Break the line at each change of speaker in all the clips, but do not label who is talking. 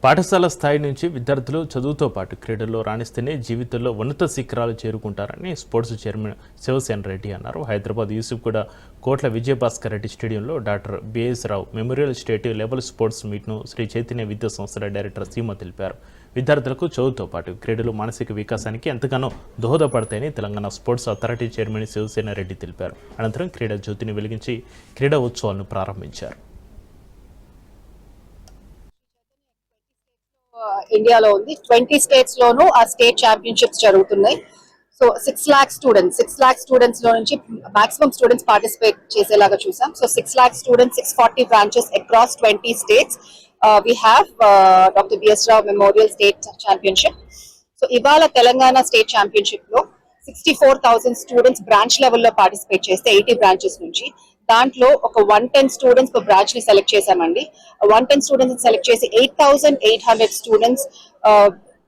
పాఠశాల స్థాయి నుంచి విద్యార్థులు చదువుతో పాటు క్రీడల్లో రాణిస్తేనే జీవితంలో ఉన్నత శిఖరాలు చేరుకుంటారని స్పోర్ట్స్ చైర్మన్ శివసేన రెడ్డి అన్నారు. హైదరాబాద్ యూసుఫ్గూడ కోట్ల విజయభాస్కర్ రెడ్డి స్టేడియంలో doctor B S Rao memorial state level sports మీట్ను శ్రీ చైతన్య విద్యా సంస్థల డైరెక్టర్ సీమ తెలిపారు. విద్యార్థులకు చదువుతో పాటు క్రీడలు మానసిక వికాసానికి ఎంతగానో దోహదపడతాయని Telangana sports authority chairman Shivasena Reddy తెలిపారు. అనంతరం క్రీడా జ్యోతిని వెలిగించి క్రీడా ఉత్సవాలను ప్రారంభించారు.
ఇండియాలో ఉంది 20 స్టేట్స్ లోనూ ఆ స్టేట్ ఛాంపియన్షిప్స్ జరుగుతున్నాయి. సో 6 lakh స్టూడెంట్స్ లో నుంచి మాక్సిమం స్టూడెంట్స్ పార్టిసిపేట్ చేసేలాగా చూసాం. So 6 lakh students, 640 branches across 20 states. We have Dr. B.S. Rao Memorial State Championship. So ఇవాళ తెలంగాణ స్టేట్ ఛాంపియన్షిప్ లో 64,000 స్టూడెంట్స్ బ్రాంచ్ లెవెల్లో పార్టిసిపేట్ చేస్తే 80 బ్రాంచెస్ నుంచి దాంట్లో ఒక 110 స్టూడెంట్స్ per బ్రాంచ్ ని సెలెక్ట్ చేశామండి. 110 స్టూడెంట్స్ సెలెక్ట్ చేసి 8,800 స్టూడెంట్స్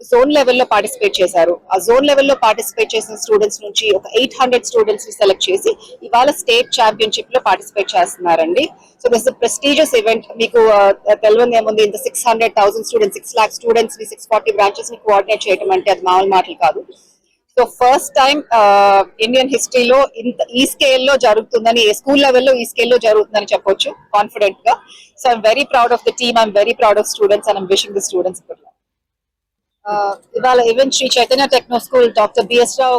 జోన్ లెవెల్లో పార్టిసిపేట్ చేశారు. ఆ జోన్ లెవెల్లో పార్టిసిపేట్ చేసిన స్టూడెంట్స్ నుంచి ఒక 800 స్టూడెంట్స్ ని సెలెక్ట్ చేసి ఇవాళ స్టేట్ ఛాంపియన్షిప్ లో పార్టిసిపేట్ చేస్తున్నారండి. So this prestigious event. మీకు తెలియదు ఏముంది, ఇంత 600,000 స్టూడెంట్స్, 6 lakh స్టూడెంట్స్ ని 640 బ్రాంచెస్ ని కోఆర్డినేట్ చేయడం అంటే అది మామూలు మాటలు కాదు. సో ఫస్ట్ టైం ఇండియన్ హిస్టరీలో ఈ స్కేల్లో జరుగుతుందని, స్కూల్ లెవెల్లో ఈ స్కేల్లో జరుగుతుందని చెప్పొచ్చు కాన్ఫిడెంట్ గా. So I'm very proud of the team, I'm very proud of students and I'm wishing the students good luck. ఇవాళ event Sri Chaitanya techno school doctor B S రావు